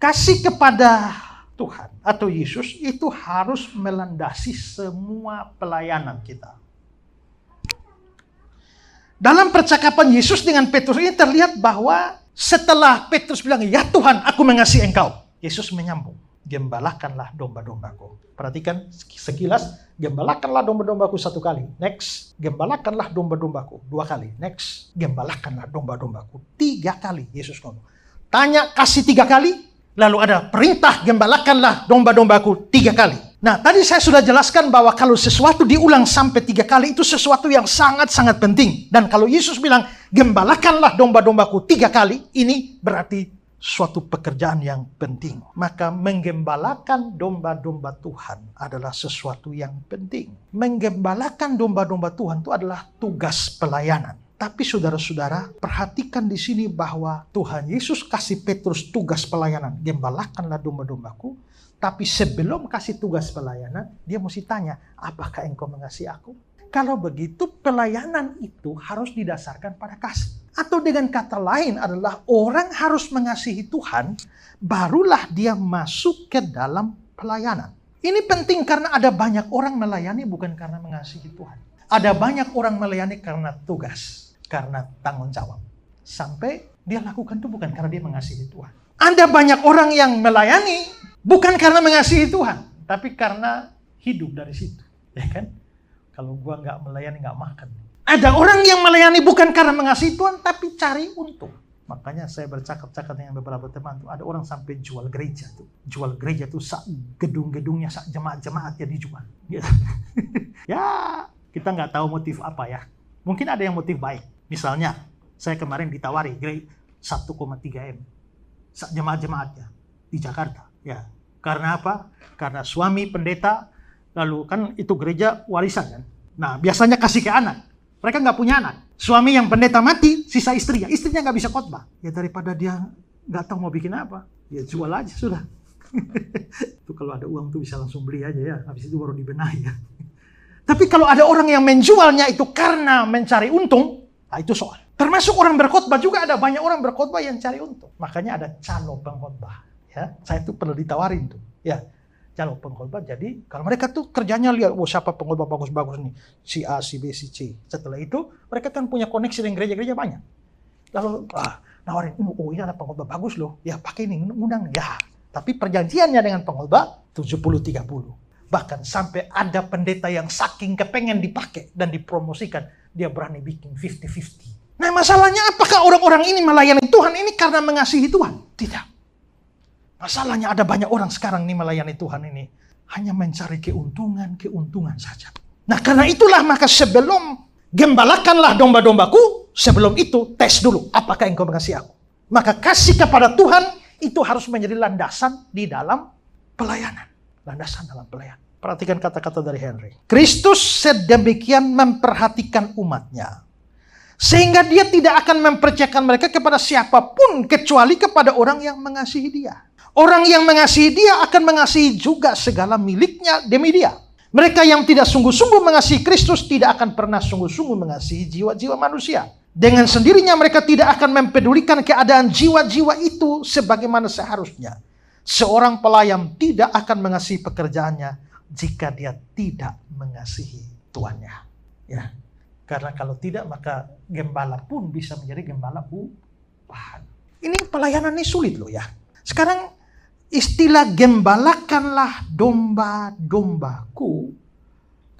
Kasih kepada Tuhan atau Yesus itu harus melandasi semua pelayanan kita. Dalam percakapan Yesus dengan Petrus ini terlihat bahwa setelah Petrus bilang, "Ya Tuhan, aku mengasihi engkau." Yesus menyambung, "Gembalakanlah domba-dombaku." Perhatikan sekilas, gembalakanlah domba-dombaku 1 kali. Next, gembalakanlah domba-dombaku 2 kali. Next, gembalakanlah domba-dombaku 3 kali. Yesus ngomong. Tanya, kasih 3 kali. Lalu ada perintah, gembalakanlah domba-dombaku 3 kali. Nah, tadi saya sudah jelaskan bahwa kalau sesuatu diulang sampai 3 kali, itu sesuatu yang sangat-sangat penting. Dan kalau Yesus bilang, gembalakanlah domba-dombaku 3 kali, ini berarti suatu pekerjaan yang penting. Maka menggembalakan domba-domba Tuhan adalah sesuatu yang penting. Menggembalakan domba-domba Tuhan itu adalah tugas pelayanan. Tapi saudara-saudara, perhatikan di sini bahwa Tuhan Yesus kasih Petrus tugas pelayanan. Gembalakanlah domba-dombaku. Tapi sebelum kasih tugas pelayanan, dia mesti tanya, apakah engkau mengasihi aku? Kalau begitu, pelayanan itu harus didasarkan pada kasih. Atau dengan kata lain adalah orang harus mengasihi Tuhan, barulah dia masuk ke dalam pelayanan. Ini penting karena ada banyak orang melayani bukan karena mengasihi Tuhan. Ada banyak orang melayani karena tugas, karena tanggung jawab. Sampai dia lakukan itu bukan karena dia mengasihi Tuhan. Ada banyak orang yang melayani bukan karena mengasihi Tuhan, tapi karena hidup dari situ, ya kan? Kalau gua nggak melayani nggak makan. Ada orang yang melayani bukan karena mengasihi Tuhan, tapi cari untung. Makanya saya bercakap-cakap dengan beberapa teman tuh, ada orang sampai jual gereja tuh, sak gedung-gedungnya, sak jemaat-jemaatnya dijual. Gitu. Ya, kita nggak tahu motif apa ya. Mungkin ada yang motif baik. Misalnya, saya kemarin ditawari 1,3 M, sak jemaat-jemaatnya di Jakarta. Ya, karena apa? Karena suami pendeta, lalu kan itu gereja warisan kan. Nah, biasanya kasih ke anak. Mereka nggak punya anak. Suami yang pendeta mati, sisa istrinya. Istrinya nggak bisa khotbah. Ya daripada dia nggak tahu mau bikin apa, ya jual aja sudah. Itu kalau ada uang tuh bisa langsung beli aja ya. Habis itu baru dibenahi ya. Tapi kalau ada orang yang menjualnya itu karena mencari untung, nah itu soal. Termasuk orang berkhotbah juga ada banyak orang berkhotbah yang cari untung. Makanya ada calo pengkhotbah. Ya, saya tuh pernah ditawarin tuh, ya, calo pengkhotbah. Jadi kalau mereka tuh kerjanya lihat, siapa pengkhotbah bagus-bagus nih, si A, si B, si C. Setelah itu mereka kan punya koneksi dengan gereja-gereja banyak. Lalu nawarin, ini ada pengkhotbah bagus loh, ya pakai ini, undang ya. Tapi perjanjiannya dengan pengkhotbah 70-30. Bahkan sampai ada pendeta yang saking kepengen dipakai dan dipromosikan, dia berani bikin 50-50. Nah masalahnya apakah orang-orang ini melayani Tuhan ini karena mengasihi Tuhan? Tidak. Masalahnya ada banyak orang sekarang nih melayani Tuhan ini hanya mencari keuntungan saja. Nah karena itulah maka sebelum gembalakanlah domba-dombaku, sebelum itu tes dulu apakah engkau mengasihi aku. Maka kasih kepada Tuhan itu harus menjadi landasan di dalam pelayanan. Landasan dalam pelayanan. Perhatikan kata-kata dari Henry. Kristus sedemikian memperhatikan umatnya, sehingga dia tidak akan mempercayakan mereka kepada siapapun kecuali kepada orang yang mengasihi dia. Orang yang mengasihi dia akan mengasihi juga segala miliknya demi dia. Mereka yang tidak sungguh-sungguh mengasihi Kristus tidak akan pernah sungguh-sungguh mengasihi jiwa-jiwa manusia. Dengan sendirinya mereka tidak akan mempedulikan keadaan jiwa-jiwa itu sebagaimana seharusnya. Seorang pelayan tidak akan mengasihi pekerjaannya jika dia tidak mengasihi tuannya. Ya. Karena kalau tidak maka gembala pun bisa menjadi gembala bukan. Ini pelayanan ini sulit loh ya. Sekarang istilah gembalakanlah domba-dombaku.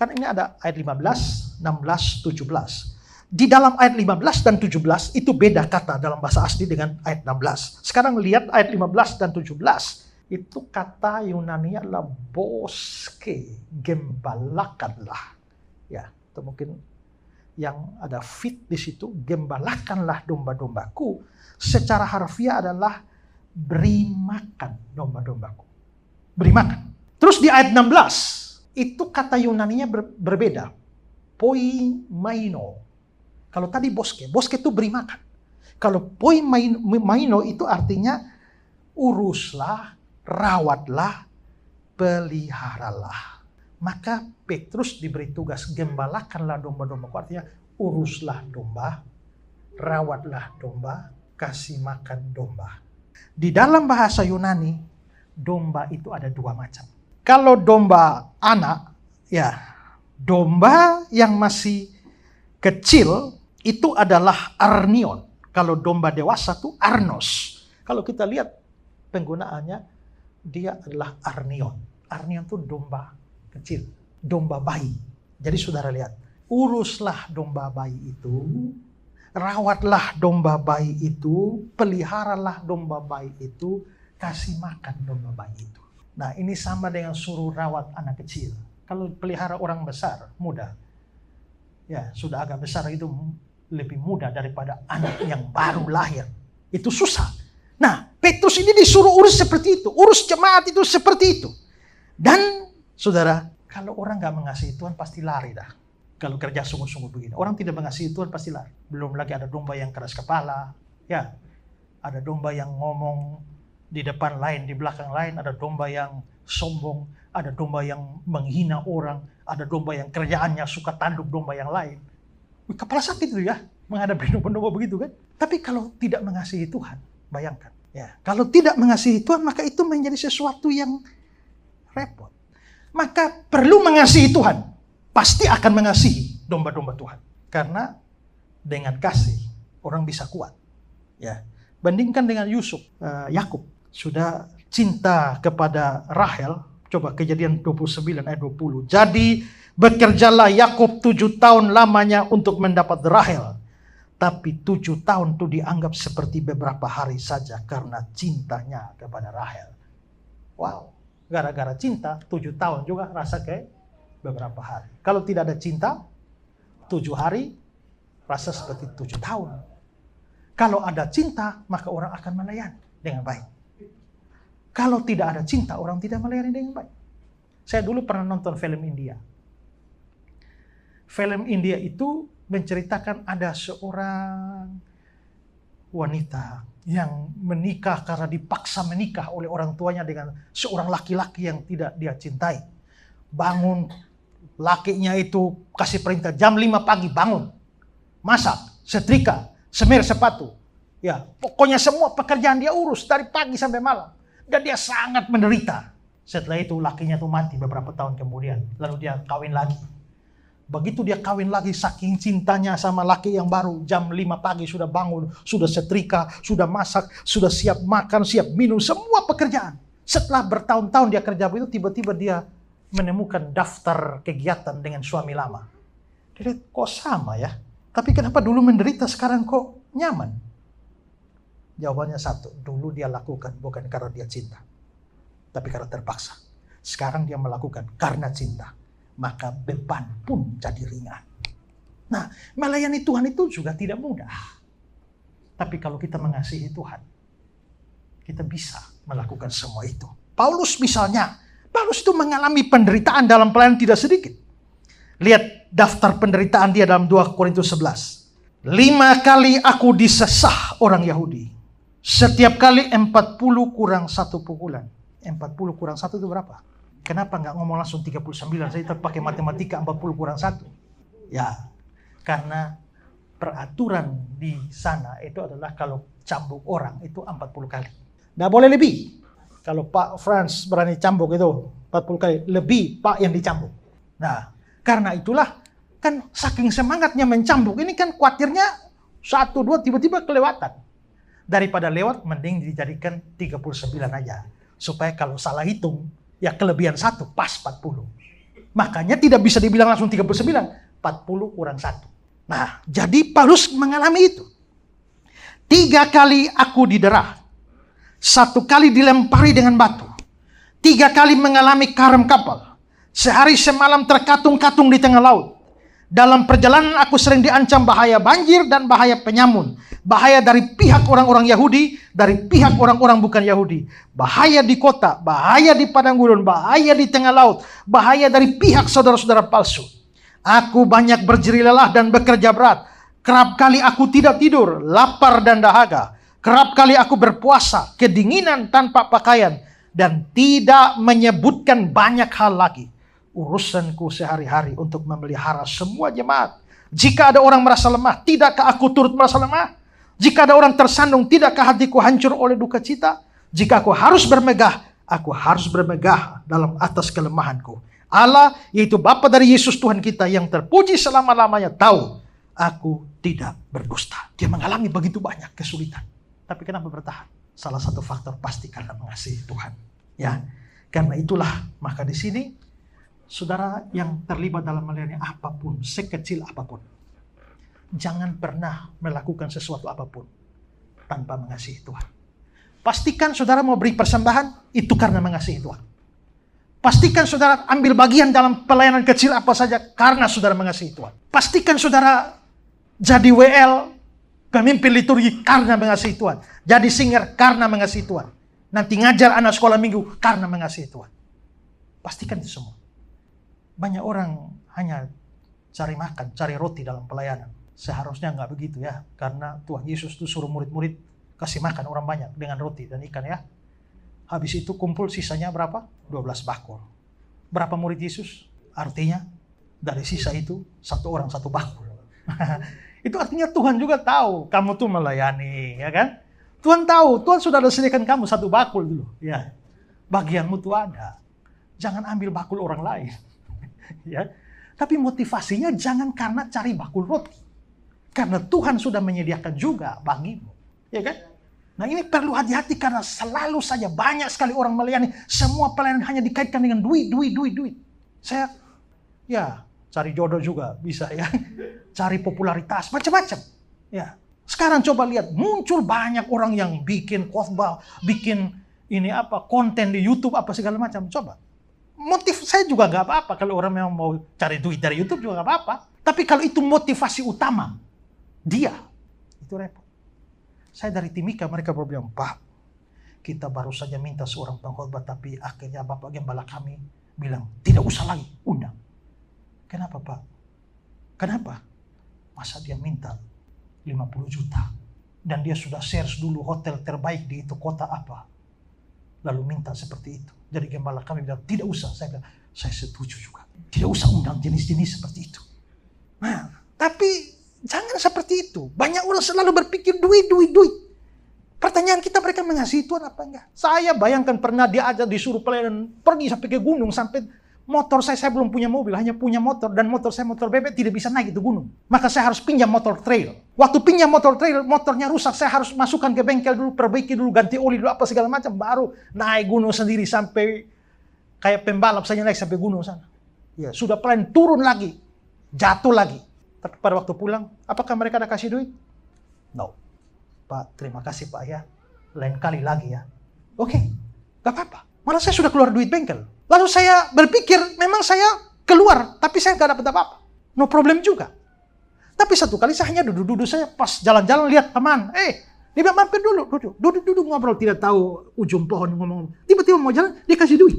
Kan ini ada ayat 15, 16, 17. Di dalam ayat 15 dan 17 itu beda kata dalam bahasa asli dengan ayat 16. Sekarang lihat ayat 15 dan 17. Itu kata Yunani adalah boske, gembalakanlah. Ya, itu mungkin yang ada fit di situ, gembalakanlah domba-dombaku. Secara harfiah adalah beri makan domba-dombaku. Beri makan. Terus di ayat 16, itu kata Yunaninya berbeda. Poimaino. Kalau tadi boske itu beri makan. Kalau poimaino itu artinya uruslah, rawatlah, peliharalah. Maka Petrus diberi tugas gembalakanlah domba-dombaku. Artinya uruslah domba, rawatlah domba, kasih makan domba. Di dalam bahasa Yunani, domba itu ada dua macam. Kalau domba anak, ya domba yang masih kecil itu adalah arnion. Kalau domba dewasa itu arnos. Kalau kita lihat penggunaannya, dia adalah arnion. Arnion itu domba kecil, domba bayi. Jadi saudara lihat, uruslah domba bayi itu, rawatlah domba bayi itu, peliharalah domba bayi itu, kasih makan domba bayi itu. Nah, ini sama dengan suruh rawat anak kecil. Kalau pelihara orang besar, mudah. Ya, sudah agak besar itu lebih mudah daripada anak yang baru lahir. Itu susah. Nah, Petrus ini disuruh urus seperti itu. Urus jemaat itu seperti itu. Dan, saudara, kalau orang gak mengasihi Tuhan pasti lari dah. Kalau kerja sungguh-sungguh begini. Orang tidak mengasihi Tuhan pasti lari. Belum lagi ada domba yang keras kepala. Ya, ada domba yang ngomong di depan lain, di belakang lain. Ada domba yang sombong. Ada domba yang menghina orang. Ada domba yang kerjaannya suka tanduk domba yang lain. Kepala sakit itu ya, menghadapi domba-domba begitu kan. Tapi kalau tidak mengasihi Tuhan, bayangkan. Ya, kalau tidak mengasihi Tuhan, maka itu menjadi sesuatu yang repot. Maka perlu mengasihi Tuhan. Pasti akan mengasihi domba-domba Tuhan. Karena dengan kasih, orang bisa kuat. Ya, bandingkan dengan Yusuf, Yakub. Sudah cinta kepada Rahel. Coba Kejadian 29 ayat 20. Jadi bekerjalah Yakub 7 tahun lamanya untuk mendapat Rahel. Tapi 7 tahun itu dianggap seperti beberapa hari saja karena cintanya kepada Rahel. Wow. Gara-gara cinta, 7 tahun juga rasa kayak beberapa hari. Kalau tidak ada cinta, 7 hari rasa seperti 7 tahun. Kalau ada cinta, maka orang akan melayani dengan baik. Kalau tidak ada cinta, orang tidak melayani dengan baik. Saya dulu pernah nonton film India. Film India itu menceritakan ada seorang wanita yang menikah karena dipaksa menikah oleh orang tuanya dengan seorang laki-laki yang tidak dia cintai. Bangun, lakinya itu kasih perintah jam 5 pagi bangun, masak, setrika, semir sepatu. Ya, pokoknya semua pekerjaan dia urus dari pagi sampai malam. Dan dia sangat menderita. Setelah itu lakinya tuh mati beberapa tahun kemudian. Lalu dia kawin lagi. Begitu dia kawin lagi, saking cintanya sama laki yang baru, jam 5 pagi sudah bangun, sudah setrika, sudah masak, sudah siap makan, siap minum, semua pekerjaan. Setelah bertahun-tahun dia kerja begitu, tiba-tiba dia menemukan daftar kegiatan dengan suami lama. Dia lihat, kok sama ya? Tapi kenapa dulu menderita, sekarang kok nyaman? Jawabannya satu, dulu dia lakukan bukan karena dia cinta, tapi karena terpaksa. Sekarang dia melakukan karena cinta. Maka beban pun jadi ringan. Nah, melayani Tuhan itu juga tidak mudah. Tapi kalau kita mengasihi Tuhan, kita bisa melakukan semua itu. Paulus misalnya, Paulus itu mengalami penderitaan dalam pelayanan tidak sedikit. Lihat daftar penderitaan dia dalam 2 Korintus 11. 5 kali aku disesah orang Yahudi. Setiap kali 40 kurang 1 pukulan. 40 kurang 1 itu berapa? Kenapa nggak ngomong langsung 39? Saya pakai matematika 40 kurang 1. Ya, karena peraturan di sana itu adalah kalau cambuk orang itu 40 kali. Nggak boleh lebih. Kalau Pak Frans berani cambuk itu 40 kali. Lebih Pak yang dicambuk. Nah, karena itulah kan saking semangatnya mencambuk. Ini kan khawatirnya 1, 2 tiba-tiba kelewatan. Daripada lewat mending dijadikan 39 aja. Supaya kalau salah hitung, ya kelebihan 1 pas 40. Makanya tidak bisa dibilang langsung 39. 40 kurang 1. Nah, jadi Paulus mengalami itu. 3 kali aku didera. 1 kali dilempari dengan batu. 3 kali mengalami karam kapal. Sehari semalam terkatung-katung di tengah laut. Dalam perjalanan aku sering diancam bahaya banjir dan bahaya penyamun. Bahaya dari pihak orang-orang Yahudi, dari pihak orang-orang bukan Yahudi. Bahaya di kota, bahaya di padang gurun, bahaya di tengah laut. Bahaya dari pihak saudara-saudara palsu. Aku banyak berjerih lelah dan bekerja berat. Kerap kali aku tidak tidur, lapar dan dahaga. Kerap kali aku berpuasa, kedinginan tanpa pakaian. Dan tidak menyebutkan banyak hal lagi. Urusanku sehari-hari untuk memelihara semua jemaat. Jika ada orang merasa lemah, tidakkah aku turut merasa lemah? Jika ada orang tersandung, tidakkah hatiku hancur oleh duka cita? Jika aku harus bermegah dalam atas kelemahanku. Allah, yaitu Bapa dari Yesus Tuhan kita yang terpuji selama-lamanya, tahu aku tidak berdusta. Dia mengalami begitu banyak kesulitan. Tapi kenapa bertahan? Salah satu faktor pasti karena mengasihi Tuhan. Ya, karena itulah maka di sini saudara yang terlibat dalam melayani apapun, sekecil apapun, jangan pernah melakukan sesuatu apapun tanpa mengasihi Tuhan. Pastikan saudara mau beri persembahan, itu karena mengasihi Tuhan. Pastikan saudara ambil bagian dalam pelayanan kecil apa saja karena saudara mengasihi Tuhan. Pastikan saudara jadi WL, pemimpin liturgi karena mengasihi Tuhan. Jadi singer karena mengasihi Tuhan. Nanti ngajar anak sekolah minggu karena mengasihi Tuhan. Pastikan itu semua. Banyak orang hanya cari makan, cari roti dalam pelayanan. Seharusnya nggak begitu ya. Karena Tuhan Yesus itu suruh murid-murid kasih makan orang banyak dengan roti dan ikan ya. Habis itu kumpul sisanya berapa? 12 bakul. Berapa murid Yesus? Artinya dari sisa itu satu orang satu bakul. Itu artinya Tuhan juga tahu kamu tuh melayani, ya kan? Tuhan tahu, Tuhan sudah sediakan kamu satu bakul dulu. Ya, bagianmu tuh ada. Jangan ambil bakul orang lain. Ya, tapi motivasinya jangan karena cari bakul roti. Karena Tuhan sudah menyediakan juga bagimu. Ya kan? Nah ini perlu hati-hati karena selalu saja banyak sekali orang melayani. Semua pelayanan hanya dikaitkan dengan duit. Saya ya cari jodoh juga bisa ya. Cari popularitas, macam-macam. Ya. Sekarang coba lihat, muncul banyak orang yang bikin khotbah, bikin konten di YouTube apa segala macam. Coba. Motif saya juga nggak apa-apa kalau orang memang mau cari duit dari YouTube juga nggak apa-apa. Tapi kalau itu motivasi utama dia, itu repot. Saya dari Timika, mereka berbilang, Pak, kita baru saja minta seorang pengkhotbah, tapi akhirnya Bapak Gembala kami bilang, tidak usah lagi, undang. Kenapa Pak? Kenapa? Masa dia minta 50 juta, dan dia sudah search dulu hotel terbaik di itu kota apa, lalu minta seperti itu. Jadi Gembala kami bilang, tidak usah. Saya bilang, saya setuju juga. Tidak usah undang jenis-jenis seperti itu. Nah, tapi jangan seperti itu. Banyak orang selalu berpikir duit. Pertanyaan kita, mereka mengasihi Tuhan apa enggak? Saya bayangkan pernah dia aja disuruh pelayanan pergi sampai ke gunung, sampai motor saya belum punya mobil, hanya punya motor, dan motor saya motor bebek tidak bisa naik itu gunung. Maka saya harus pinjam motor trail. Waktu pinjam motor trail, motornya rusak, saya harus masukkan ke bengkel dulu, perbaiki dulu, ganti oli dulu, apa segala macam, baru naik gunung sendiri sampai kayak pembalap saya naik sampai gunung sana. Ya, sudah pelayan turun lagi, jatuh lagi. Tapi pada waktu pulang, apakah mereka ada kasih duit? No. Pak, terima kasih Pak ya. Lain kali lagi ya. Oke, gak apa-apa. Malah saya sudah keluar duit bengkel. Lalu saya berpikir, memang saya keluar, tapi saya gak dapat apa-apa. No problem juga. Tapi satu kali saya hanya duduk-duduk, saya pas jalan-jalan lihat teman. Dia bilang mampir dulu, duduk ngobrol, tidak tahu ujung pohon ngomong. Tiba-tiba mau jalan, dia kasih duit.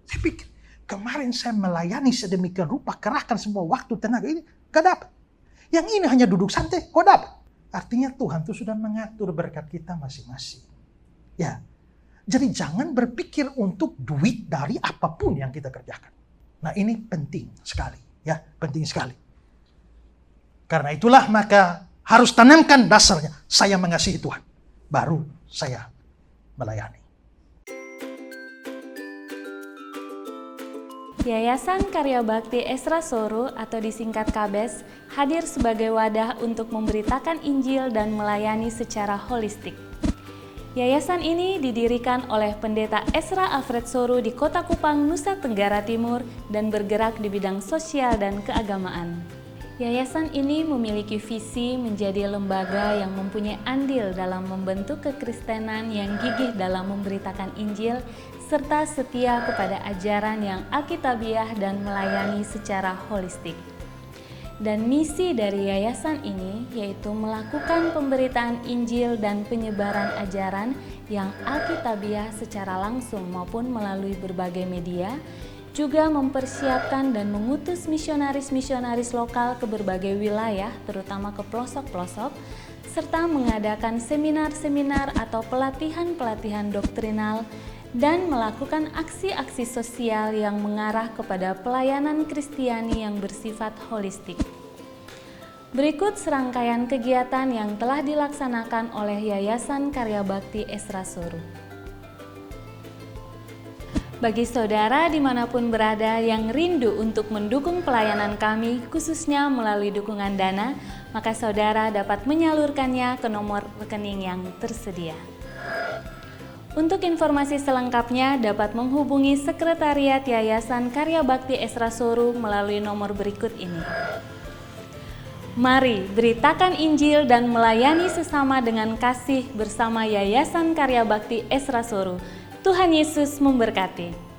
Saya pikir, kemarin saya melayani sedemikian rupa, kerahkan semua waktu, tenaga ini, gak dapat. Yang ini hanya duduk santai, kok dapat? Artinya Tuhan itu sudah mengatur berkat kita masing-masing. Ya, jadi jangan berpikir untuk duit dari apapun yang kita kerjakan. Nah ini penting sekali, ya penting sekali. Karena itulah maka harus tanamkan dasarnya, saya mengasihi Tuhan, baru saya melayani. Yayasan Karya Bakti Esra Soru atau disingkat KABES hadir sebagai wadah untuk memberitakan Injil dan melayani secara holistik. Yayasan ini didirikan oleh Pendeta Esra Alfred Soru di Kota Kupang, Nusa Tenggara Timur dan bergerak di bidang sosial dan keagamaan. Yayasan ini memiliki visi menjadi lembaga yang mempunyai andil dalam membentuk kekristenan yang gigih dalam memberitakan Injil serta setia kepada ajaran yang alkitabiah dan melayani secara holistik. Dan misi dari yayasan ini yaitu melakukan pemberitaan Injil dan penyebaran ajaran yang alkitabiah secara langsung maupun melalui berbagai media, juga mempersiapkan dan mengutus misionaris-misionaris lokal ke berbagai wilayah, terutama ke pelosok-pelosok, serta mengadakan seminar-seminar atau pelatihan-pelatihan doktrinal, dan melakukan aksi-aksi sosial yang mengarah kepada pelayanan Kristiani yang bersifat holistik. Berikut serangkaian kegiatan yang telah dilaksanakan oleh Yayasan Karya Bakti Esra Soru. Bagi saudara dimanapun berada yang rindu untuk mendukung pelayanan kami, khususnya melalui dukungan dana, maka saudara dapat menyalurkannya ke nomor rekening yang tersedia. Untuk informasi selengkapnya dapat menghubungi Sekretariat Yayasan Karya Bakti Esra Soru melalui nomor berikut ini. Mari beritakan Injil dan melayani sesama dengan kasih bersama Yayasan Karya Bakti Esra Soru. Tuhan Yesus memberkati.